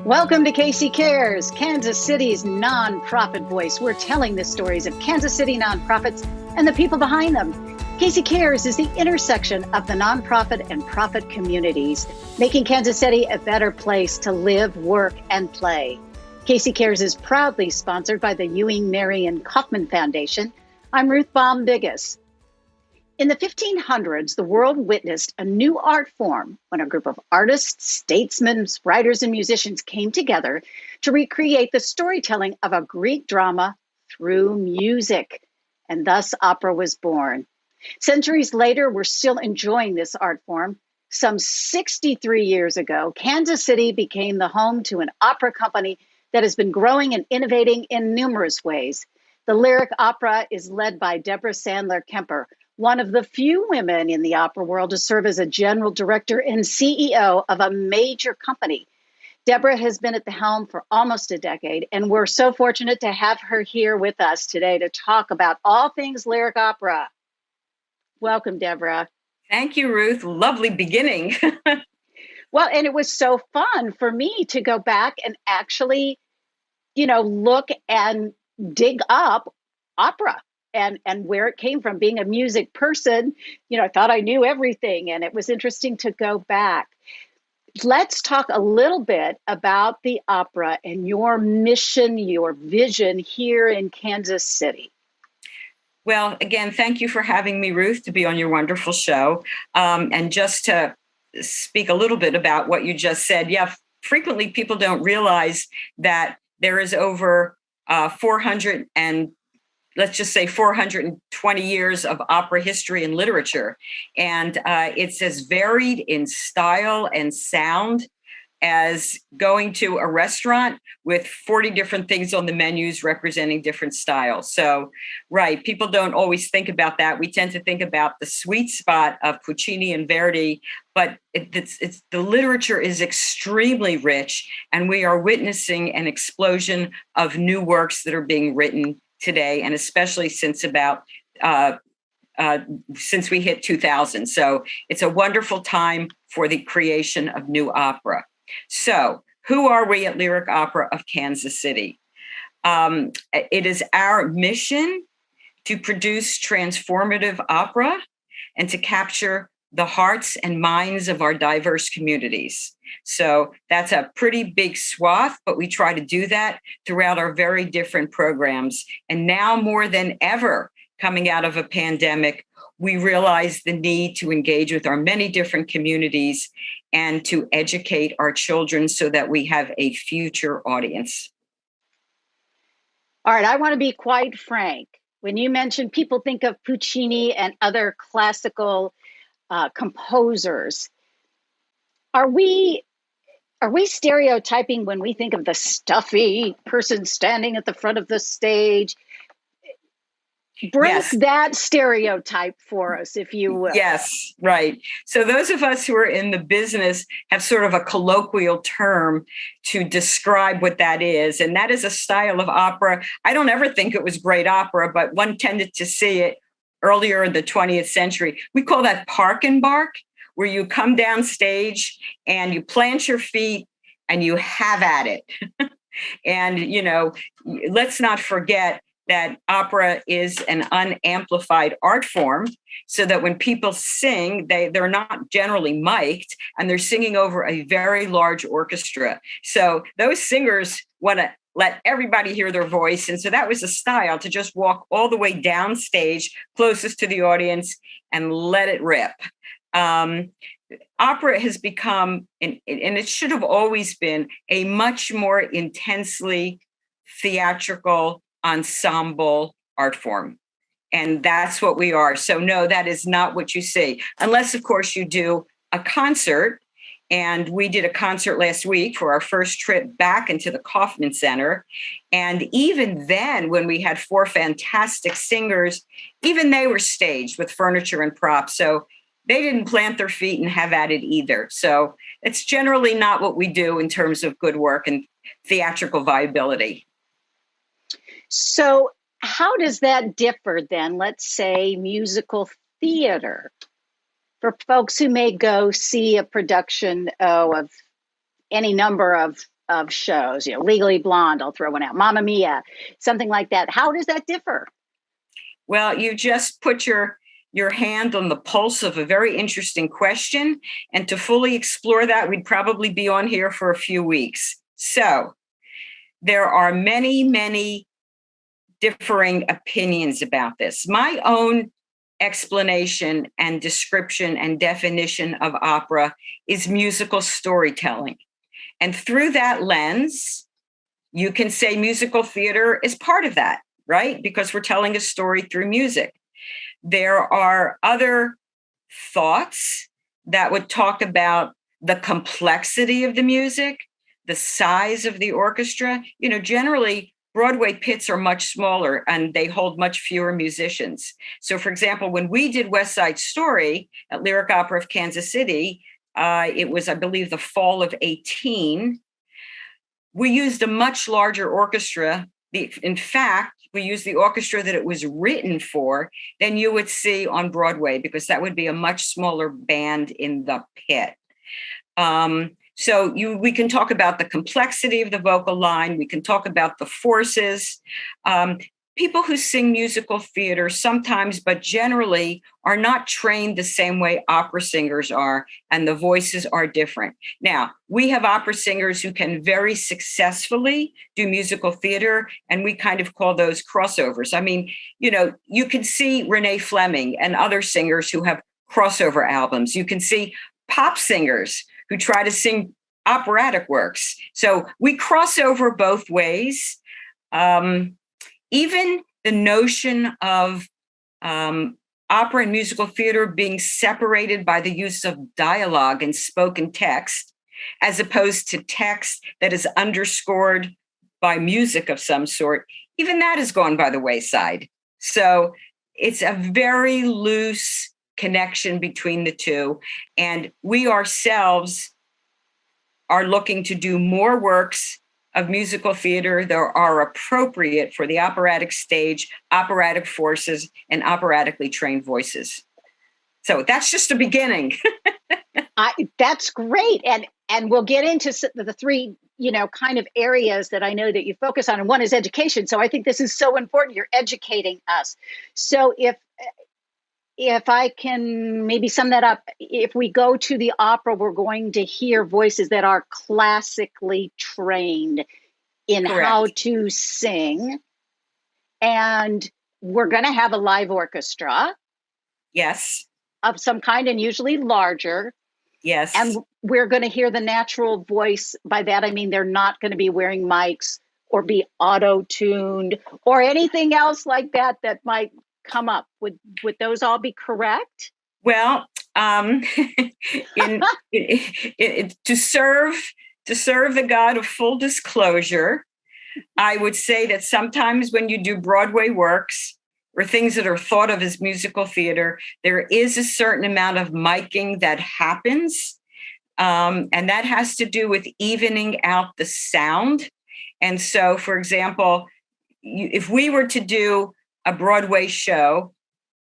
Welcome to Casey Cares, Kansas City's nonprofit voice. We're telling the stories of Kansas City nonprofits and the people behind them. Casey Cares is the intersection of the nonprofit and profit communities, making Kansas City a better place to live, work, and play. Casey Cares is proudly sponsored by the Ewing, Marion Kaufman Foundation. I'm Ruth Baum-Biggis. In the 1500s, the world witnessed a new art form when a group of artists, statesmen, writers, and musicians came together to recreate the storytelling of a Greek drama through music, and thus opera was born. Centuries later, we're still enjoying this art form. Some 63 years ago, Kansas City became the home to an opera company that has been growing and innovating in numerous ways. The Lyric Opera is led by Deborah Sandler Kemper, one of the few women in the opera world to serve as a general director and CEO of a major company. Deborah has been at the helm for almost a decade, and we're so fortunate to have her here with us today to talk about all things lyric opera. Welcome, Deborah. Thank you, Ruth. Lovely beginning. Well, and it was so fun for me to go back and actually, look and dig up opera. And where it came from. Being a music person, I thought I knew everything, and it was interesting to go back. Let's talk a little bit about the opera and your mission, your vision here in Kansas City. Well, again, thank you for having me, Ruth, to be on your wonderful show. And just to speak a little bit about what you just said, frequently people don't realize that there is over 400 and let's just say 420 years of opera history and literature. And it's as varied in style and sound as going to a restaurant with 40 different things on the menus representing different styles. So, right, people don't always think about that. We tend to think about the sweet spot of Puccini and Verdi, but it's the literature is extremely rich, and we are witnessing an explosion of new works that are being written today, and especially since we hit 2000. So it's a wonderful time for the creation of new opera. So who are we at Lyric Opera of Kansas City? It is our mission to produce transformative opera and to capture the hearts and minds of our diverse communities. So that's a pretty big swath, but we try to do that throughout our very different programs. And now more than ever, coming out of a pandemic, we realize the need to engage with our many different communities and to educate our children so that we have a future audience. All right, I want to be quite frank. When you mention people think of Puccini and other classical composers, are we stereotyping when we think of the stuffy person standing at the front of the stage? Break that stereotype for us, if you will. Yes, right. So those of us who are in the business have sort of a colloquial term to describe what that is. And that is a style of opera. I don't ever think it was great opera, but one tended to see it earlier in the 20th century. We call that park and bark, where you come down stage and you plant your feet and you have at it. And, let's not forget that opera is an unamplified art form, so that when people sing, they're not generally mic'd, and they're singing over a very large orchestra. So those singers want to let everybody hear their voice. And so that was a style, to just walk all the way down stage, closest to the audience, and let it rip. Opera has become, and it should have always been, a much more intensely theatrical ensemble art form. And that's what we are. So no, that is not what you see. Unless, of course, you do a concert. And we did a concert last week for our first trip back into the Kaufman Center. And even then, when we had 4 fantastic singers, even they were staged with furniture and props. So they didn't plant their feet and have at it either. So it's generally not what we do in terms of good work and theatrical viability. So how does that differ then, let's say, musical theater For folks who may go see a production of any number of shows, Legally Blonde, I'll throw one out, Mamma Mia, something like that. How does that differ? Well, you just put your hand on the pulse of a very interesting question. And to fully explore that, we'd probably be on here for a few weeks. So there are many, many differing opinions about this. My own explanation and description and definition of opera is musical storytelling. And through that lens, you can say musical theater is part of that, right? Because we're telling a story through music. There are other thoughts that would talk about the complexity of the music, the size of the orchestra. Generally, Broadway pits are much smaller and they hold much fewer musicians. So, for example, when we did West Side Story at Lyric Opera of Kansas City, it was, I believe, the fall of 2018. We used a much larger orchestra. In fact, we used the orchestra that it was written for than you would see on Broadway, because that would be a much smaller band in the pit. We can talk about the complexity of the vocal line. We can talk about the forces. People who sing musical theater sometimes, but generally, are not trained the same way opera singers are, and the voices are different. Now, we have opera singers who can very successfully do musical theater, and we kind of call those crossovers. I mean, you can see Renee Fleming and other singers who have crossover albums. You can see pop singers who try to sing operatic works. So we cross over both ways. Even the notion of opera and musical theater being separated by the use of dialogue and spoken text, as opposed to text that is underscored by music of some sort, even that has gone by the wayside. So it's a very loose connection between the two. And we ourselves are looking to do more works of musical theater that are appropriate for the operatic stage, operatic forces, and operatically trained voices. So that's just a beginning. That's great. And we'll get into the three, kind of areas that I know that you focus on. And one is education. So I think this is so important. You're educating us. So if I can maybe sum that up, if we go to the opera, we're going to hear voices that are classically trained in Correct. How to sing. And we're going to have a live orchestra. Yes. Of some kind, and usually larger. Yes. And we're going to hear the natural voice. By that, I mean, they're not going to be wearing mics or be auto-tuned or anything else like that might come up. Would those all be correct? Well, to serve the God of full disclosure, I would say that sometimes when you do Broadway works or things that are thought of as musical theater, there is a certain amount of miking that happens. And that has to do with evening out the sound. And so, for example, if we were to do a Broadway show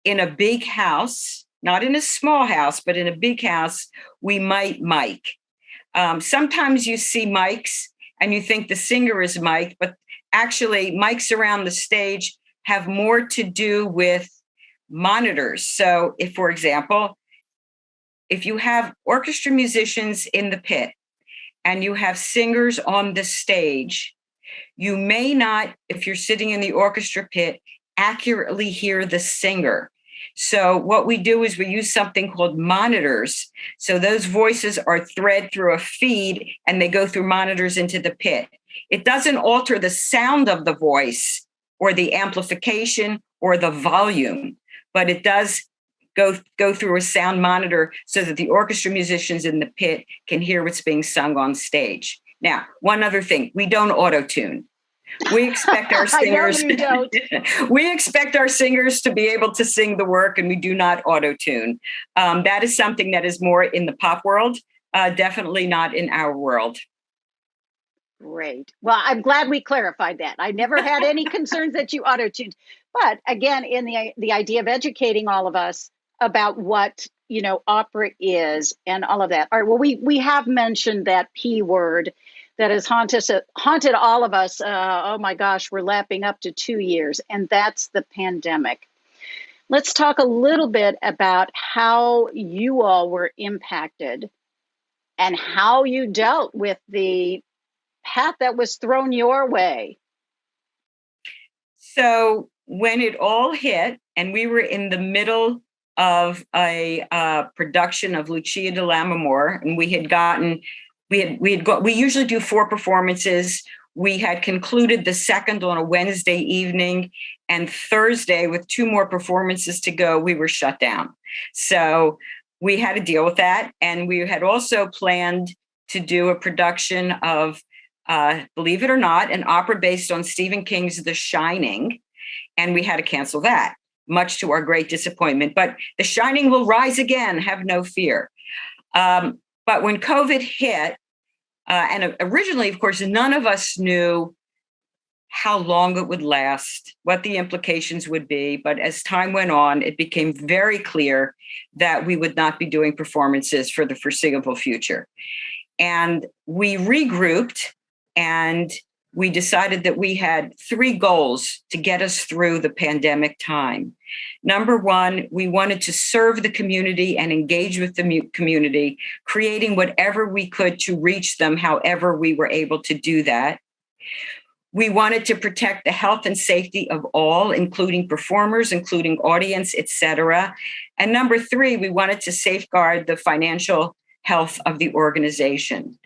in a big house, not in a small house, but in a big house, we might mic. Sometimes you see mics and you think the singer is mic'd, but actually mics around the stage have more to do with monitors. So if, for example, if you have orchestra musicians in the pit and you have singers on the stage, you may not, if you're sitting in the orchestra pit, accurately hear the singer. So what we do is we use something called monitors. So those voices are thread through a feed and they go through monitors into the pit. It doesn't alter the sound of the voice or the amplification or the volume, but it does go through a sound monitor so that the orchestra musicians in the pit can hear what's being sung on stage. Now, one other thing, we don't auto-tune. We expect our singers we expect our singers to be able to sing the work, and we do not auto-tune. That is something that is more in the pop world, definitely not in our world. Great. Well, I'm glad we clarified that. I never had any concerns that you auto-tuned. But again, in the idea of educating all of us about what opera is and all of that. All right, well, we have mentioned that P word that has haunted all of us. Oh my gosh, we're lapping up to 2 years, and that's the pandemic. Let's talk a little bit about how you all were impacted and how you dealt with the path that was thrown your way. So when it all hit, and we were in the middle of a production of Lucia di Lammermoor, and we usually do 4 performances. We had concluded the second on a Wednesday evening, and Thursday, with 2 more performances to go, we were shut down. So we had to deal with that. And we had also planned to do a production of, believe it or not, an opera based on Stephen King's The Shining. And we had to cancel that, much to our great disappointment. But The Shining will rise again, have no fear. But when COVID hit, and originally, of course, none of us knew how long it would last, what the implications would be. But as time went on, it became very clear that we would not be doing performances for the foreseeable future. And we regrouped, and we decided that we had 3 goals to get us through the pandemic time. Number 1, we wanted to serve the community and engage with the community, creating whatever we could to reach them, however we were able to do that. We wanted to protect the health and safety of all, including performers, including audience, etc. And number 3, we wanted to safeguard the financial health of the organization.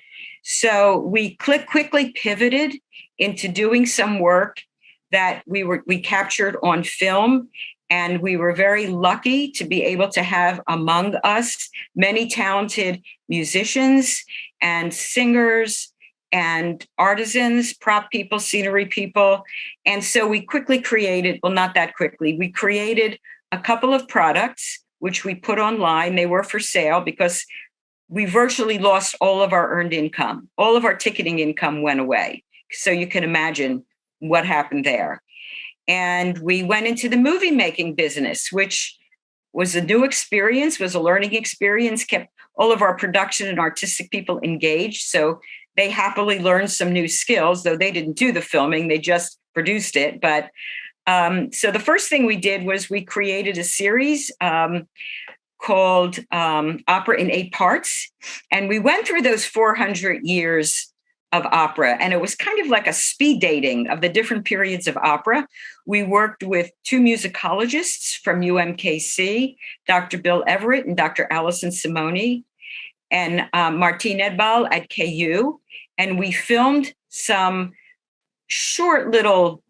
So we quickly pivoted into doing some work that we captured on film, and we were very lucky to be able to have among us many talented musicians and singers and artisans, prop people, scenery people. And so we quickly created, well, not that quickly, we created a couple of products, which we put online. They were for sale because we virtually lost all of our earned income. All of our ticketing income went away. So you can imagine what happened there. And we went into the movie making business, which was a new experience, was a learning experience, kept all of our production and artistic people engaged. So they happily learned some new skills, though they didn't do the filming, they just produced it. But so the first thing we did was we created a series called Opera in 8 Parts. And we went through those 400 years of opera, and it was kind of like a speed dating of the different periods of opera. We worked with 2 musicologists from UMKC, Dr. Bill Everett and Dr. Allison Simoni, and Martine Edbal at KU. And we filmed some short little,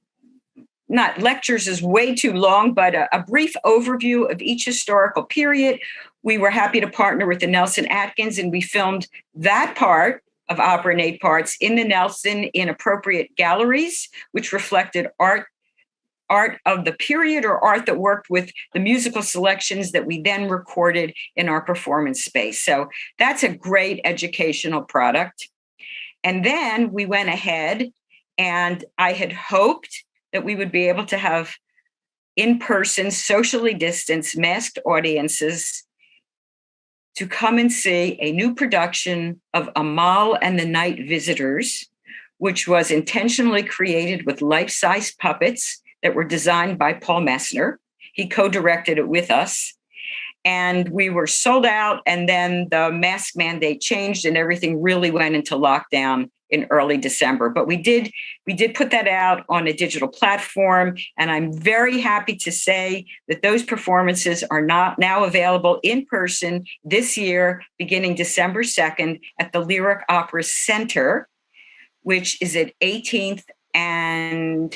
not lectures is way too long, but a brief overview of each historical period. We were happy to partner with the Nelson Atkins, and we filmed that part of Opera in 8 Parts in the Nelson in appropriate galleries, which reflected art of the period or art that worked with the musical selections that we then recorded in our performance space. So that's a great educational product. And then we went ahead, and I had hoped that we would be able to have in-person, socially distanced, masked audiences to come and see a new production of Amal and the Night Visitors, which was intentionally created with life-size puppets that were designed by Paul Messner. He co-directed it with us. And we were sold out, and then the mask mandate changed and everything really went into lockdown in early December. But we did put that out on a digital platform, and I'm very happy to say that those performances are now available in person this year, beginning December 2nd at the Lyric Opera Center, which is at 18th and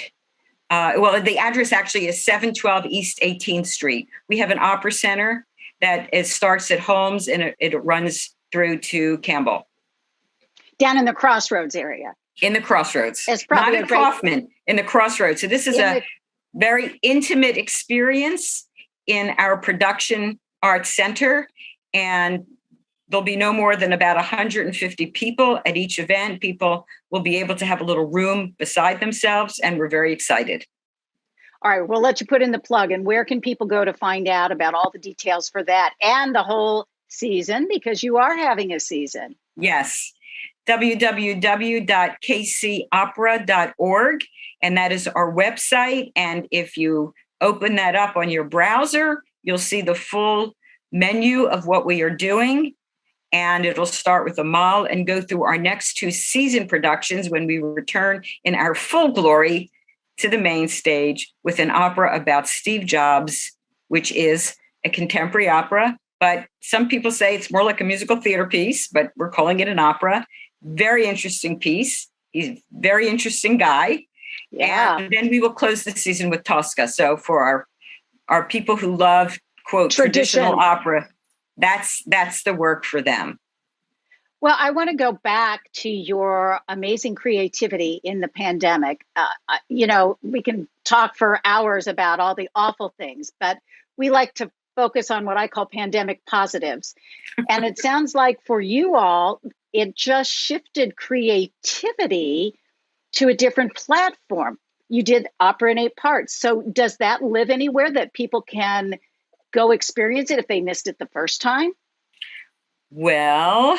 the address actually is 712 East 18th Street. We have an opera center that starts at Holmes and it runs through to Campbell. Down in the Crossroads area. In the Crossroads. It's probably not in Kaufman, in the Crossroads. So this is a very intimate experience in our production arts center. And there'll be no more than about 150 people at each event. People will be able to have a little room beside themselves, and we're very excited. All right, we'll let you put in the plug. And where can people go to find out about all the details for that and the whole season? Because you are having a season. Yes, www.kcopera.org. And that is our website. And if you open that up on your browser, you'll see the full menu of what we are doing. And it'll start with Amal and go through our next 2 season productions when we return in our full glory to the main stage with an opera about Steve Jobs, which is a contemporary opera. But some people say it's more like a musical theater piece, but we're calling it an opera. Very interesting piece. He's a very interesting guy. Yeah. And then we will close the season with Tosca. So for our people who love, quote, traditional opera, that's the work for them. Well, I want to go back to your amazing creativity in the pandemic. We can talk for hours about all the awful things, but we like to focus on what I call pandemic positives. And it sounds like for you all, it just shifted creativity to a different platform. You did opera in 8 parts. So does that live anywhere that people can go experience it if they missed it the first time? Well,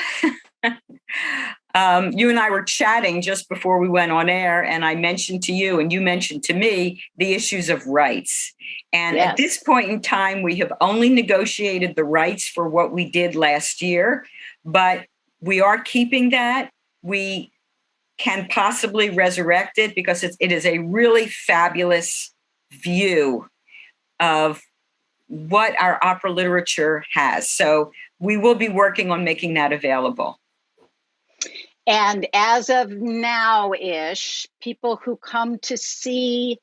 you and I were chatting just before we went on air, and I mentioned to you and you mentioned to me the issues of rights. And Yes. At this point in time, we have only negotiated the rights for what we did last year, but we are keeping that. We can possibly resurrect it because it is a really fabulous view of what our opera literature has. So we will be working on making that available. And as of now-ish, people who come to see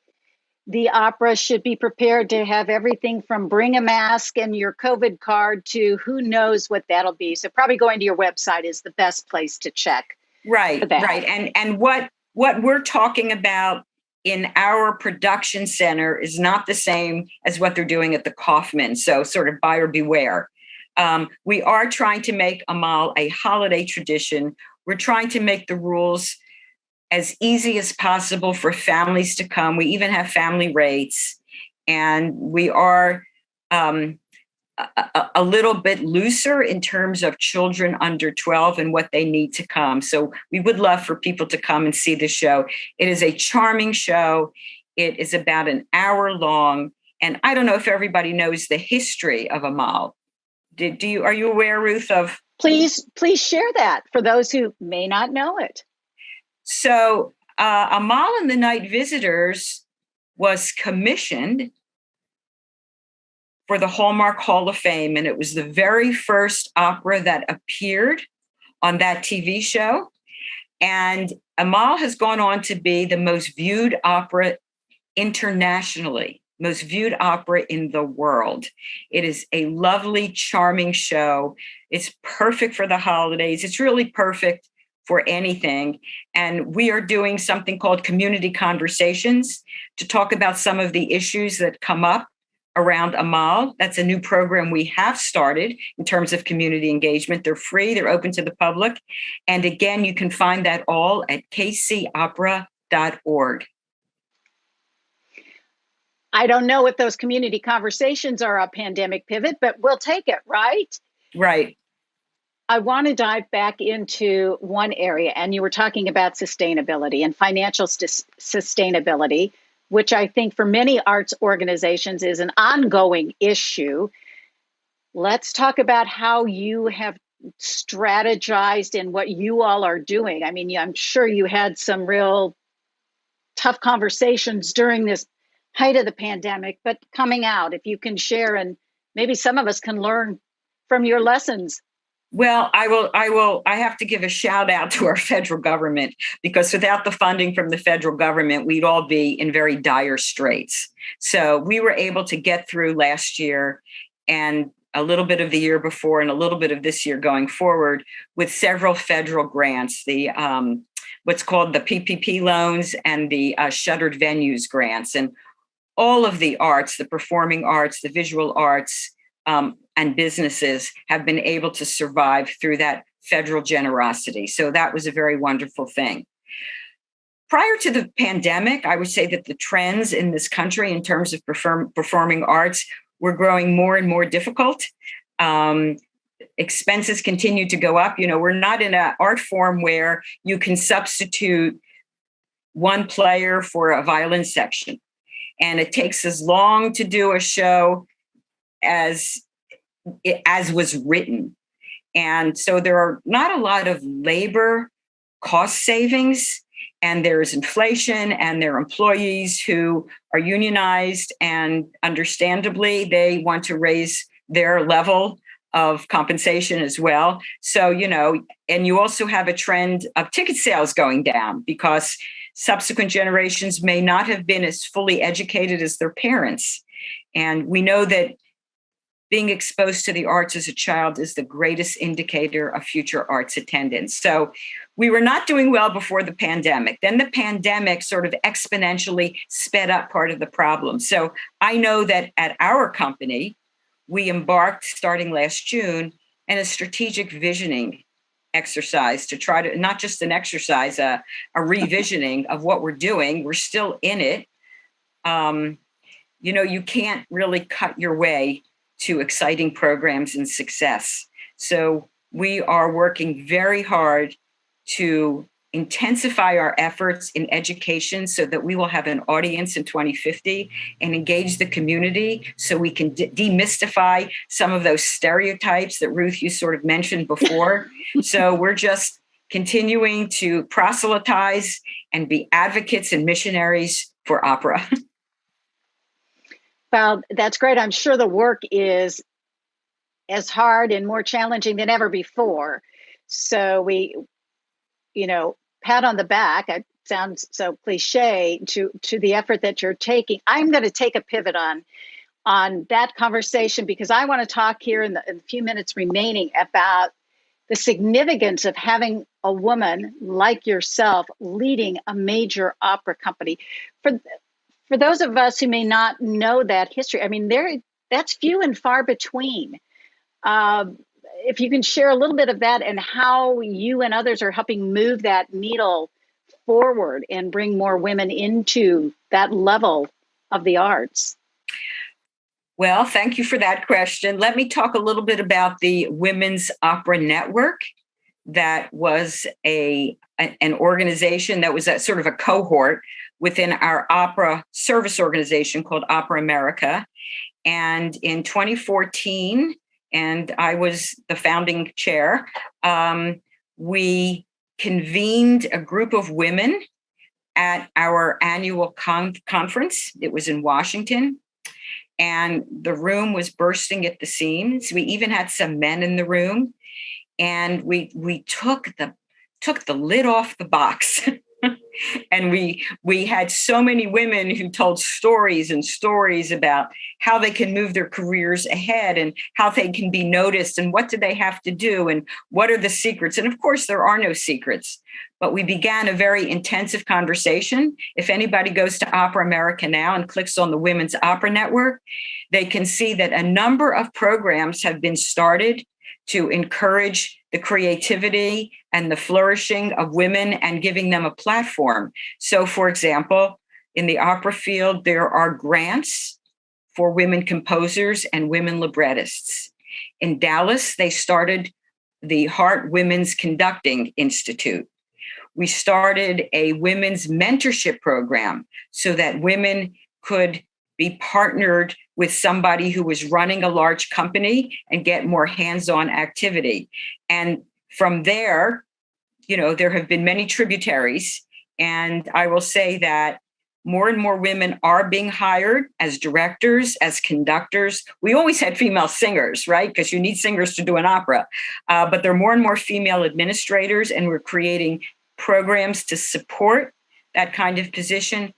the opera should be prepared to have everything from bring a mask and your COVID card to who knows what that'll be. So probably going to your website is the best place to check. Right. And what we're talking about in our production center is not the same as what they're doing at the Kaufman. So sort of buyer beware. We are trying to make Amal a holiday tradition. We're trying to make the rules as easy as possible for families to come. We even have family rates, and we are a little bit looser in terms of children under 12 and what they need to come. So we would love for people to come and see the show. It is a charming show. It is about an hour long. And I don't know if everybody knows the history of Amal. Are you aware, Ruth, of? Please share that for those who may not know it. So Amal and the Night Visitors was commissioned for the Hallmark Hall of Fame, and it was the very first opera that appeared on that TV show. And Amal has gone on to be the most viewed opera internationally, most viewed opera in the world. It is a lovely, charming show. It's perfect for the holidays. It's really perfect for anything. And we are doing something called Community Conversations to talk about some of the issues that come up around Amal. That's a new program we have started in terms of community engagement. They're free, they're open to the public. And again, you can find that all at kcopera.org. I don't know if those community conversations are a pandemic pivot, but we'll take it, right? Right. I want to dive back into one area, and you were talking about sustainability and financial sustainability, which I think for many arts organizations is an ongoing issue. Let's talk about how you have strategized and what you all are doing. I mean, I'm sure you had some real tough conversations during this height of the pandemic, but coming out, if you can share, and maybe some of us can learn from your lessons. Well, I have to give a shout out to our federal government, because without the funding from the federal government, we'd all be in very dire straits. So we were able to get through last year and a little bit of the year before and a little bit of this year going forward with several federal grants, the what's called the PPP loans and the shuttered venues grants, and all of the arts, the performing arts, the visual arts, and businesses have been able to survive through that federal generosity. So that was a very wonderful thing. prior to the pandemic, I would say that the trends in this country in terms of performing arts were growing more and more difficult. Expenses continue to go up. We're not in an art form where you can substitute one player for a violin section. And it takes as long to do a show as was written. And so there are not a lot of labor cost savings, and there's inflation, and there are employees who are unionized, and understandably, they want to raise their level of compensation as well. So, and you also have a trend of ticket sales going down because subsequent generations may not have been as fully educated as their parents. And we know that being exposed to the arts as a child is the greatest indicator of future arts attendance. So we were not doing well before the pandemic. Then the pandemic sort of exponentially sped up part of the problem. So I know that at our company, we embarked starting last June in a strategic visioning exercise to try to, not just an exercise, a revisioning of what we're doing. We're still in it. You can't really cut your way to exciting programs and success. So we are working very hard to intensify our efforts in education so that we will have an audience in 2050 and engage the community so we can demystify some of those stereotypes that Ruth, you sort of mentioned before. So we're just continuing to proselytize and be advocates and missionaries for opera. Well, that's great. I'm sure the work is as hard and more challenging than ever before. So we, pat on the back. It sounds so cliche to the effort that you're taking. I'm going to take a pivot on that conversation because I want to talk here in the few minutes remaining about the significance of having a woman like yourself leading a major opera company. For those of us who may not know that history, I mean, that's few and far between. If you can share a little bit of that and how you and others are helping move that needle forward and bring more women into that level of the arts. Well, thank you for that question. Let me talk a little bit about the Women's Opera Network. That was an organization that was a sort of a cohort within our opera service organization called Opera America. And in 2014, and I was the founding chair, we convened a group of women at our annual conference. It was in Washington, and the room was bursting at the seams. We even had some men in the room, and we took the lid off the box. And we had so many women who told stories and stories about how they can move their careers ahead and how they can be noticed and what do they have to do and what are the secrets. And of course, there are no secrets, but we began a very intensive conversation. If anybody goes to Opera America now and clicks on the Women's Opera Network, they can see that a number of programs have been started to encourage the creativity and the flourishing of women and giving them a platform. So, for example, in the opera field, there are grants for women composers and women librettists. In Dallas, they started the Hart Women's Conducting Institute. We started a women's mentorship program so that women could be partnered with somebody who was running a large company and get more hands-on activity. And from there, there have been many tributaries. And I will say that more and more women are being hired as directors, as conductors. We always had female singers, right? Because you need singers to do an opera. But there are more and more female administrators, and we're creating programs to support that kind of position.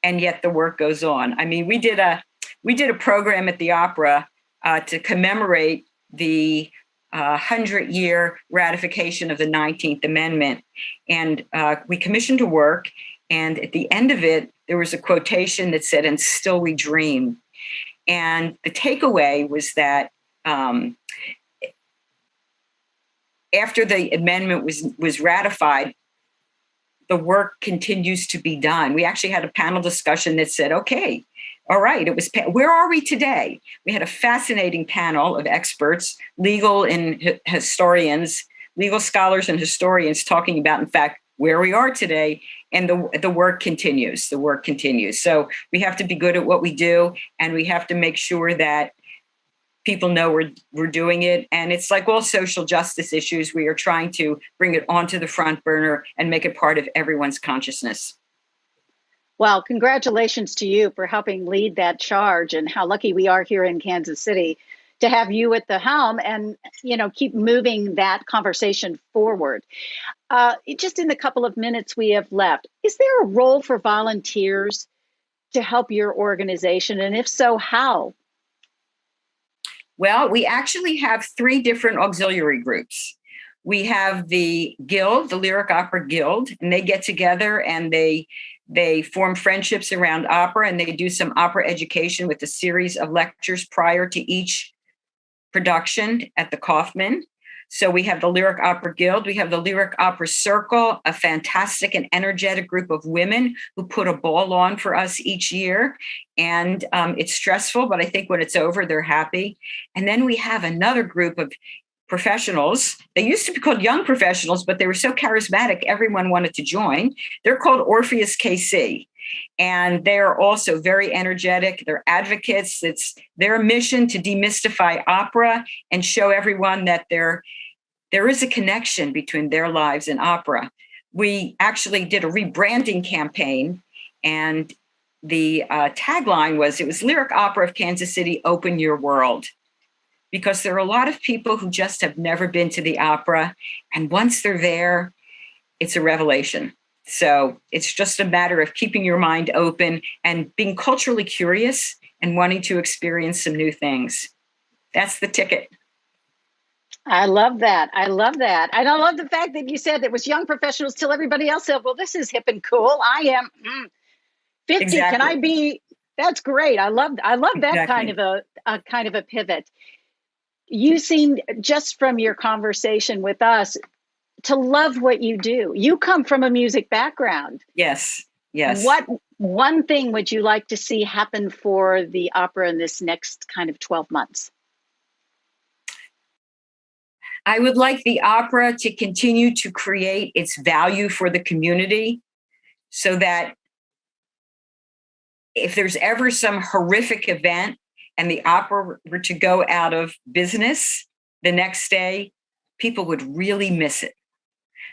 And yet the work goes on. I mean, we did a program at the opera to commemorate the 100-year ratification of the 19th Amendment. And we commissioned a work. And at the end of it, there was a quotation that said, "And still we dream." And the takeaway was that after the amendment was ratified, the work continues to be done. We actually had a panel discussion that said, okay, all right, where are we today? We had a fascinating panel of experts, legal and historians, legal scholars and historians talking about, in fact, where we are today, and the work continues. The work continues. So we have to be good at what we do, and we have to make sure that people know we're doing it. And it's like all social justice issues, we are trying to bring it onto the front burner and make it part of everyone's consciousness. Well, congratulations to you for helping lead that charge, and how lucky we are here in Kansas City to have you at the helm and, keep moving that conversation forward. Just in the couple of minutes we have left, is there a role for volunteers to help your organization? And if so, how? Well, we actually have 3 different auxiliary groups. We have the Guild, the Lyric Opera Guild, and they get together and they form friendships around opera, and they do some opera education with a series of lectures prior to each production at the Kaufman. So we have the Lyric Opera Guild. We have the Lyric Opera Circle, a fantastic and energetic group of women who put a ball on for us each year. And it's stressful, but I think when it's over, they're happy. And then we have another group of professionals. They used to be called young professionals, but they were so charismatic, everyone wanted to join. They're called Orpheus KC. And they're also very energetic. They're advocates. It's their mission to demystify opera and show everyone that there is a connection between their lives and opera. We actually did a rebranding campaign, and the tagline was, it was Lyric Opera of Kansas City, Open Your World. Because there are a lot of people who just have never been to the opera. And once they're there, it's a revelation. So it's just a matter of keeping your mind open and being culturally curious and wanting to experience some new things. That's the ticket. I love that. I love that. And I love the fact that you said it was young professionals till everybody else said, well, this is hip and cool. I am 50. Exactly. Can I be? That's great. I love that Exactly. kind of a pivot. You seem, just from your conversation with us, to love what you do. You come from a music background. Yes. What one thing would you like to see happen for the opera in this next kind of 12 months? I would like the opera to continue to create its value for the community, so that if there's ever some horrific event and the opera were to go out of business the next day, people would really miss it.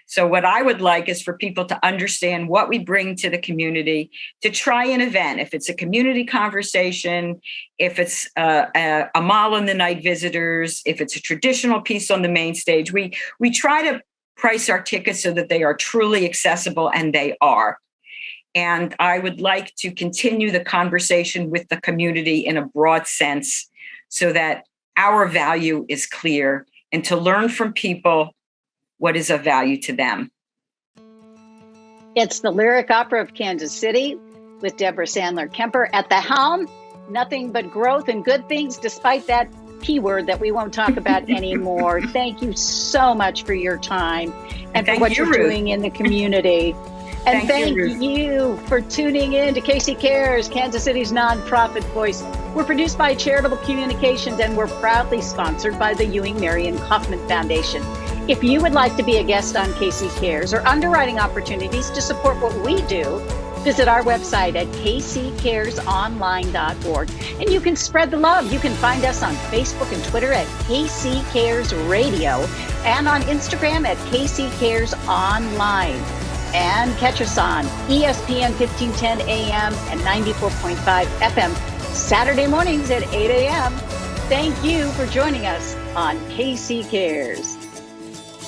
So what I would like is for people to understand what we bring to the community, to try an event. If it's a community conversation, if it's a mall in the night visitors, if it's a traditional piece on the main stage, we try to price our tickets so that they are truly accessible, and they are. And I would like to continue the conversation with the community in a broad sense, so that our value is clear, and to learn from people what is of value to them. It's the Lyric Opera of Kansas City with Deborah Sandler Kemper at the helm. Nothing but growth and good things, despite that P word that we won't talk about anymore. Thank you so much for your time and for what you're doing in the community. And thank you for tuning in to KC Cares, Kansas City's nonprofit voice. We're produced by Charitable Communications, and we're proudly sponsored by the Ewing Marion Kaufman Foundation. If you would like to be a guest on KC Cares or underwriting opportunities to support what we do, visit our website at kccaresonline.org. And you can spread the love. You can find us on Facebook and Twitter at KC Cares Radio, and on Instagram at KC Cares Online. And catch us on ESPN 1510 AM and 94.5 FM Saturday mornings at 8 a.m. Thank you for joining us on KC Cares.